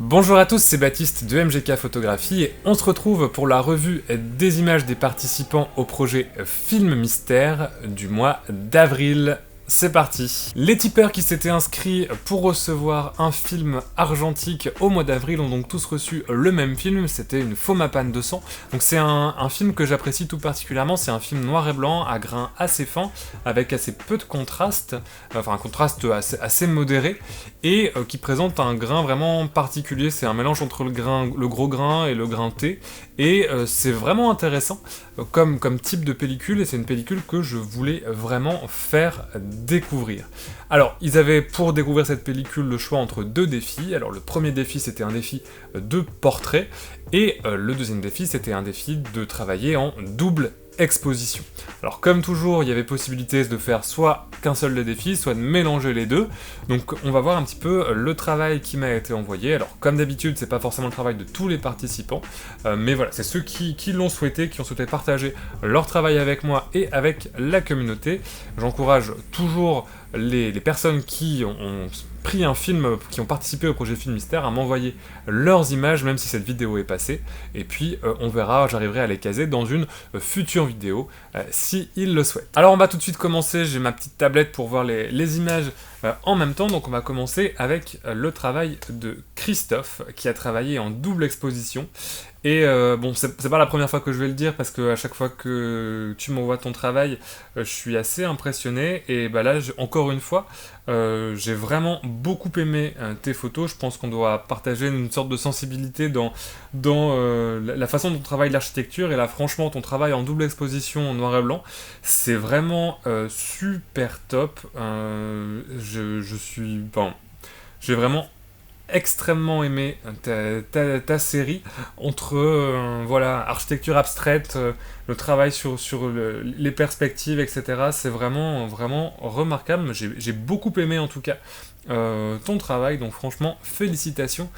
Bonjour à tous, c'est Baptiste de MGK Photographie et on se retrouve pour la revue des images des participants au projet Film Mystère du mois d'avril. C'est parti. Les tipeurs qui s'étaient inscrits pour recevoir un film argentique au mois d'avril ont donc tous reçu le même film, c'était une Fomapan 200. Donc c'est un film que j'apprécie tout particulièrement, c'est un film noir et blanc à grain assez fin, avec assez peu de contraste, enfin un contraste assez modéré, et qui présente un grain vraiment particulier, c'est un mélange entre le gros grain et le grain T, et c'est vraiment intéressant comme type de pellicule, et c'est une pellicule que je voulais vraiment faire découvrir. Alors, ils avaient pour découvrir cette pellicule le choix entre deux défis. Alors, le premier défi, c'était un défi de portrait, et le deuxième défi, c'était un défi de travailler en double exposition. Alors comme toujours, il y avait possibilité de faire soit qu'un seul des défis, soit de mélanger les deux. Donc on va voir un petit peu le travail qui m'a été envoyé. Alors comme d'habitude, c'est pas forcément le travail de tous les participants, mais voilà, c'est ceux qui l'ont souhaité, qui ont souhaité partager leur travail avec moi et avec la communauté. J'encourage toujours les personnes qui ont pris un film, qui ont participé au projet Film Mystère, à m'envoyer leurs images, même si cette vidéo est passée, et puis on verra, j'arriverai à les caser dans une future vidéo, si ils le souhaitent. Alors on va tout de suite commencer, j'ai ma petite tablette pour voir les images en même temps, donc on va commencer avec le travail de Christophe, qui a travaillé en double exposition. Et bon, c'est pas la première fois que je vais le dire, parce que à chaque fois que tu m'envoies ton travail, je suis assez impressionné, et bah là, encore une fois, j'ai vraiment beaucoup aimé tes photos. Je pense qu'on doit partager une sorte de sensibilité dans la façon dont on travaille l'architecture, et là, franchement, ton travail en double exposition en noir et blanc, c'est vraiment super top. J'ai vraiment extrêmement aimé ta série entre voilà, architecture abstraite, le travail sur les perspectives, etc. C'est vraiment remarquable. J'ai beaucoup aimé en tout cas ton travail, donc franchement félicitations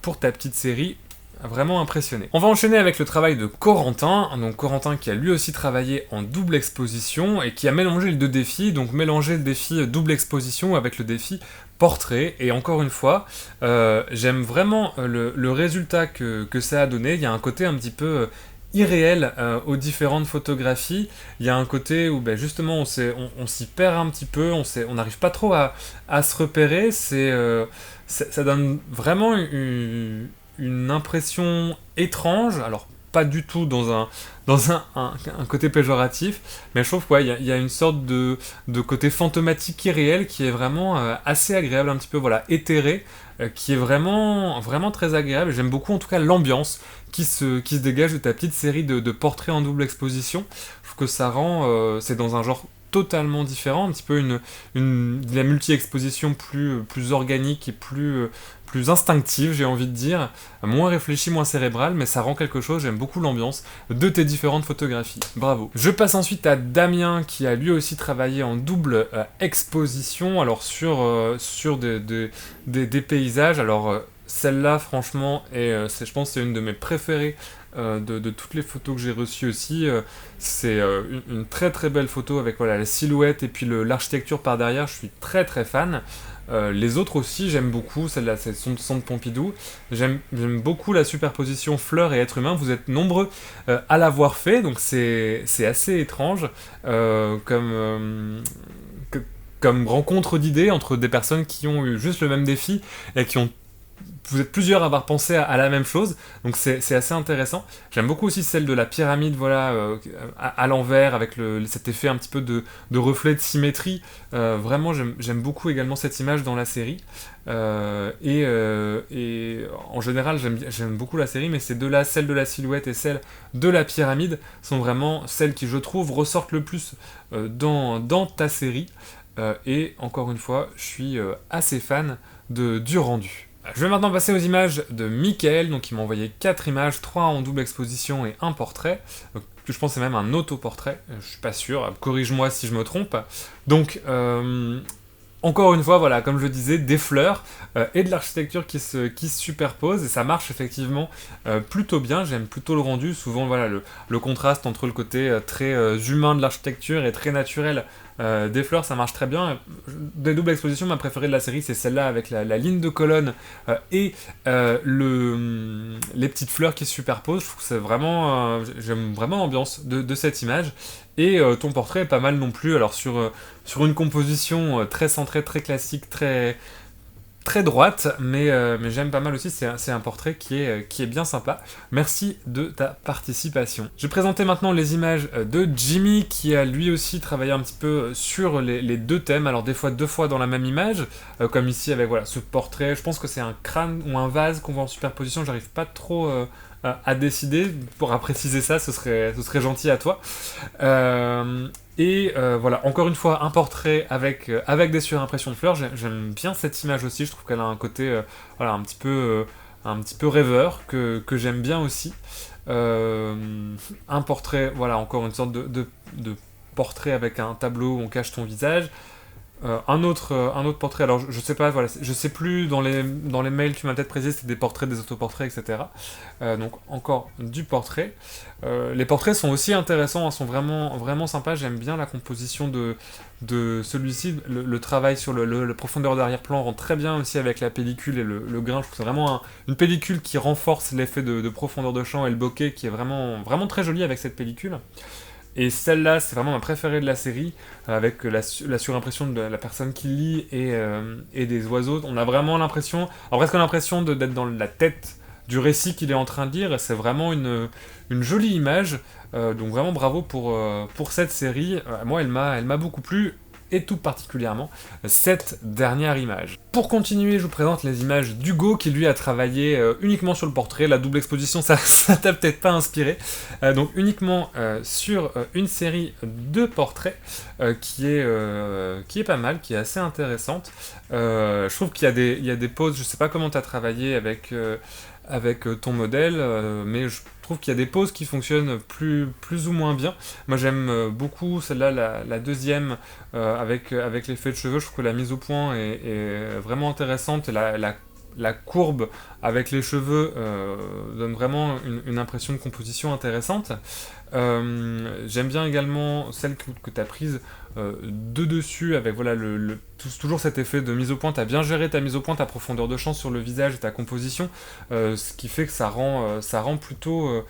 pour ta petite série. Vraiment impressionné. On va enchaîner avec le travail de Corentin, donc Corentin qui a lui aussi travaillé en double exposition et qui a mélangé les deux défis, donc mélangé le défi double exposition avec le défi portrait, et encore une fois, j'aime vraiment le résultat que ça a donné. Il y a un côté un petit peu irréel aux différentes photographies. Il y a un côté où ben, justement on s'y perd un petit peu, on n'arrive pas trop à se repérer, ça donne vraiment une impression étrange, alors pas du tout dans un côté péjoratif, mais je trouve qu'il y a une sorte de côté fantomatique irréel qui est vraiment assez agréable, un petit peu voilà, éthéré, qui est vraiment très agréable. J'aime beaucoup en tout cas l'ambiance qui se dégage de ta petite série de portraits en double exposition. Je trouve que ça rend, c'est dans un genre totalement différent, un petit peu de la multi-exposition plus organique et plus instinctive, j'ai envie de dire, moins réfléchie, moins cérébrale, mais ça rend quelque chose. J'aime beaucoup l'ambiance de tes différentes photographies. Bravo. Je passe ensuite à Damien, qui a lui aussi travaillé en double exposition, alors sur des paysages. Alors celle-là, franchement, je pense que c'est une de mes préférées de toutes les photos que j'ai reçues aussi. C'est une très très belle photo avec voilà, la silhouette et puis l'architecture par derrière. Je suis très très fan. Les autres aussi, j'aime beaucoup. Celle-là, c'est son de Pompidou. J'aime beaucoup la superposition fleurs et être humain. Vous êtes nombreux à l'avoir fait, donc c'est assez étrange comme rencontre d'idées entre des personnes qui ont eu juste le même défi et qui ont. Vous êtes plusieurs à avoir pensé à la même chose, donc c'est assez intéressant. J'aime beaucoup aussi celle de la pyramide, voilà, à l'envers, avec cet effet un petit peu de reflet de symétrie. Vraiment, j'aime beaucoup également cette image dans la série. Et en général, j'aime beaucoup la série, mais ces deux-là, celle de la silhouette et celle de la pyramide, sont vraiment celles qui, je trouve, ressortent le plus dans ta série. Et encore une fois, je suis assez fan du rendu. Je vais maintenant passer aux images de Mickaël, donc il m'a envoyé 4 images, 3 en double exposition et un portrait, que je pense c'est même un autoportrait, je suis pas sûr, corrige-moi si je me trompe. Donc, encore une fois, voilà, comme je le disais, des fleurs et de l'architecture qui se superposent, et ça marche effectivement plutôt bien. J'aime plutôt le rendu, souvent voilà, le contraste entre le côté très humain de l'architecture et très naturel des fleurs, ça marche très bien. Des doubles expositions, ma préférée de la série, c'est celle-là avec la ligne de colonne et les petites fleurs qui se superposent. Je trouve que c'est vraiment, j'aime vraiment l'ambiance de cette image. Et ton portrait est pas mal non plus. Alors sur une composition très centrée, très classique, très droite, mais j'aime pas mal aussi, c'est un portrait qui est bien sympa. Merci de ta participation. Je vais présenter maintenant les images de Jimmy, qui a lui aussi travaillé un petit peu sur les deux thèmes, alors des fois deux fois dans la même image, comme ici avec voilà, ce portrait, je pense que c'est un crâne ou un vase qu'on voit en superposition, j'arrive pas trop à décider, pour préciser ça, ce serait gentil à toi. Voilà, encore une fois, un portrait avec des surimpressions de fleurs. J'aime bien cette image aussi, je trouve qu'elle a un côté voilà, un petit peu rêveur que j'aime bien aussi. Un portrait, voilà, encore une sorte de portrait avec un tableau où on cache ton visage. Un autre portrait, alors je sais pas, voilà, je sais plus, dans les mails tu m'as peut-être précisé, c'était des portraits, des autoportraits, etc. Donc encore du portrait. Les portraits sont aussi intéressants, hein, sont vraiment, vraiment sympas, j'aime bien la composition de celui-ci, le travail sur le profondeur d'arrière-plan rend très bien aussi avec la pellicule et le grain, je trouve que c'est vraiment une pellicule qui renforce l'effet de profondeur de champ et le bokeh qui est vraiment, vraiment très joli avec cette pellicule. Et celle-là, c'est vraiment ma préférée de la série, avec la surimpression de la personne qui lit et des oiseaux. On a vraiment l'impression, presque l'impression d'être dans la tête du récit qu'il est en train de lire, et c'est vraiment une jolie image. Donc vraiment bravo pour cette série. Moi, elle m'a beaucoup plu, et tout particulièrement cette dernière image. Pour continuer, je vous présente les images d'Hugo, qui lui a travaillé uniquement sur le portrait. La double exposition, ça t'a peut-être pas inspiré. Donc uniquement sur une série de portraits qui est pas mal, qui est assez intéressante. Je trouve qu'il y a des poses, je sais pas comment tu as travaillé avec ton modèle, mais je trouve qu'il y a des poses qui fonctionnent plus ou moins bien. Moi j'aime beaucoup celle-là, la deuxième, avec l'effet de cheveux. Je trouve que la mise au point est vraiment intéressante, et la courbe avec les cheveux donne vraiment une impression de composition intéressante. J'aime bien également celle que tu as prise de dessus, avec voilà, toujours cet effet de mise au point. Tu as bien géré ta mise au point, ta profondeur de champ sur le visage et ta composition, ce qui fait que ça rend plutôt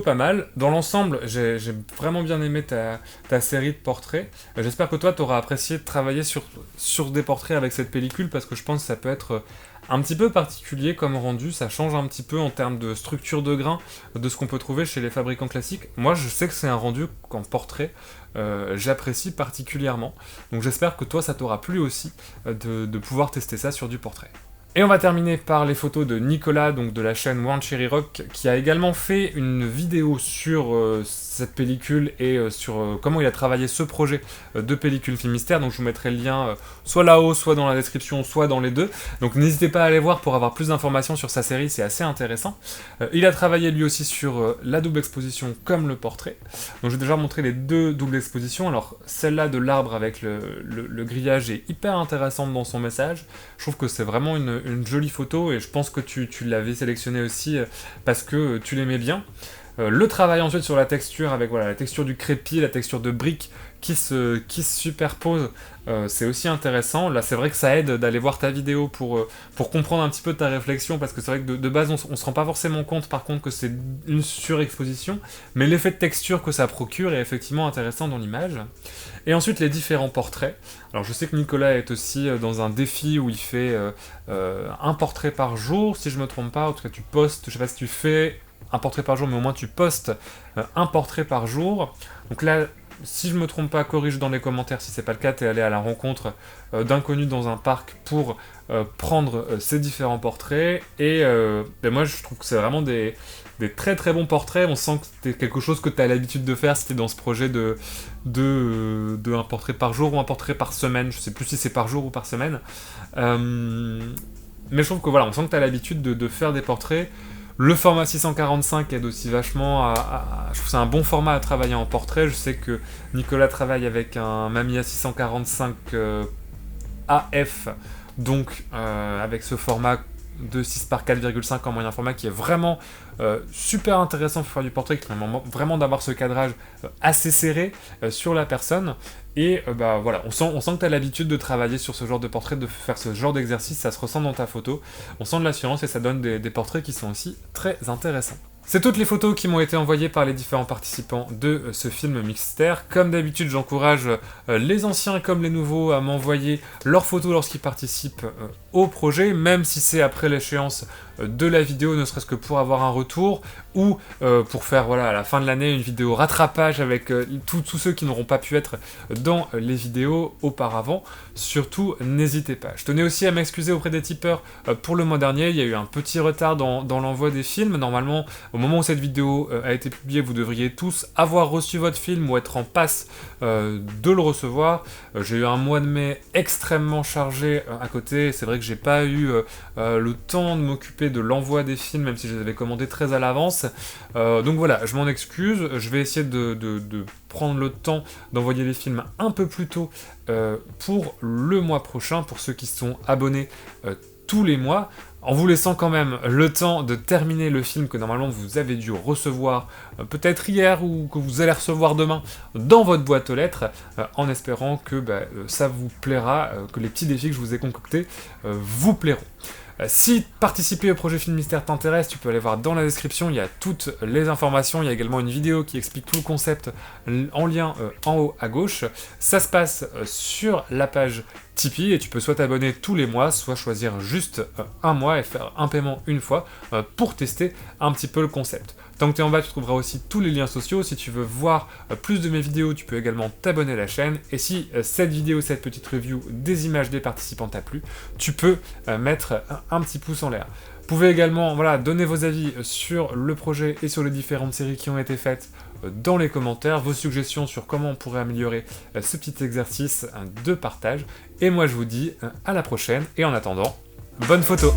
pas mal. Dans l'ensemble, j'ai vraiment bien aimé ta série de portraits. J'espère que toi, tu auras apprécié de travailler sur des portraits avec cette pellicule, parce que je pense que ça peut être un petit peu particulier comme rendu, ça change un petit peu en termes de structure de grain de ce qu'on peut trouver chez les fabricants classiques. Moi, je sais que c'est un rendu qu'en portrait, j'apprécie particulièrement. Donc j'espère que toi, ça t'aura plu aussi de pouvoir tester ça sur du portrait. Et on va terminer par les photos de Nicolas, donc de la chaîne One Cherry Rock, qui a également fait une vidéo sur cette pellicule et sur comment il a travaillé ce projet de pellicule Filmystère. Donc je vous mettrai le lien soit là-haut, soit dans la description, soit dans les deux. Donc n'hésitez pas à aller voir pour avoir plus d'informations sur sa série, c'est assez intéressant. Il a travaillé lui aussi sur la double exposition comme le portrait. Donc je vais déjà montrer les deux doubles expositions. Alors celle-là de l'arbre avec le grillage est hyper intéressante dans son message. Je trouve que c'est vraiment une jolie photo, et je pense que tu l'avais sélectionné aussi parce que tu l'aimais bien. Le travail ensuite sur la texture, avec voilà, la texture du crépi, la texture de briques qui se superposent, c'est aussi intéressant. Là, c'est vrai que ça aide d'aller voir ta vidéo pour comprendre un petit peu ta réflexion, parce que c'est vrai que de base, on se rend pas forcément compte, par contre, que c'est une surexposition, mais l'effet de texture que ça procure est effectivement intéressant dans l'image. Et ensuite, les différents portraits. Alors, je sais que Nicolas est aussi dans un défi où il fait un portrait par jour, si je me trompe pas. En tout cas, tu postes, je sais pas si tu fais un portrait par jour, mais au moins tu postes un portrait par jour. Donc là, si je me trompe pas, corrige dans les commentaires si c'est pas le cas. T'es allé à la rencontre d'inconnus dans un parc pour prendre ces différents portraits, et moi je trouve que c'est vraiment des très très bons portraits. On sent que c'était quelque chose que tu as l'habitude de faire si t'es dans ce projet de un portrait par jour ou un portrait par semaine. Je sais plus si c'est par jour ou par semaine, mais je trouve que voilà, on sent que tu as l'habitude de faire des portraits. Le format 645 aide aussi vachement je trouve que c'est un bon format à travailler en portrait. Je sais que Nicolas travaille avec un Mamiya 645 AF, donc avec ce format de 6 par 4,5 en moyen format qui est vraiment super intéressant pour faire du portrait, qui permet vraiment d'avoir ce cadrage assez serré sur la personne. Et voilà, on sent que tu as l'habitude de travailler sur ce genre de portrait, de faire ce genre d'exercice, ça se ressent dans ta photo, on sent de l'assurance et ça donne des portraits qui sont aussi très intéressants. C'est toutes les photos qui m'ont été envoyées par les différents participants de ce film mixtaire. Comme d'habitude, j'encourage les anciens comme les nouveaux à m'envoyer leurs photos lorsqu'ils participent au projet, même si c'est après l'échéance de la vidéo, ne serait-ce que pour avoir un retour, ou pour faire voilà, à la fin de l'année une vidéo rattrapage avec tous ceux qui n'auront pas pu être dans les vidéos auparavant. Surtout, n'hésitez pas. Je tenais aussi à m'excuser auprès des tipeurs pour le mois dernier, il y a eu un petit retard dans l'envoi des films. Normalement, au moment où cette vidéo a été publiée, vous devriez tous avoir reçu votre film ou être en passe de le recevoir. J'ai eu un mois de mai extrêmement chargé à côté, c'est vrai que j'ai pas eu le temps de m'occuper de l'envoi des films, même si je les avais commandés très à l'avance. Donc voilà, je m'en excuse, je vais essayer de prendre le temps d'envoyer les films un peu plus tôt pour le mois prochain, pour ceux qui sont abonnés tous les mois, en vous laissant quand même le temps de terminer le film que normalement vous avez dû recevoir peut-être hier ou que vous allez recevoir demain dans votre boîte aux lettres, en espérant que ça vous plaira, que les petits défis que je vous ai concoctés vous plairont. Si participer au projet Film Mystère t'intéresse, tu peux aller voir dans la description, il y a toutes les informations, il y a également une vidéo qui explique tout le concept en lien en haut à gauche. Ça se passe sur la page Tipeee et tu peux soit t'abonner tous les mois, soit choisir juste un mois et faire un paiement une fois pour tester un petit peu le concept. Tant que tu es en bas, tu trouveras aussi tous les liens sociaux. Si tu veux voir plus de mes vidéos, tu peux également t'abonner à la chaîne. Et si cette vidéo, cette petite review des images des participants t'a plu, tu peux mettre un petit pouce en l'air. Vous pouvez également donner vos avis sur le projet et sur les différentes séries qui ont été faites dans les commentaires, vos suggestions sur comment on pourrait améliorer ce petit exercice de partage. Et moi, je vous dis à la prochaine. Et en attendant, bonne photo!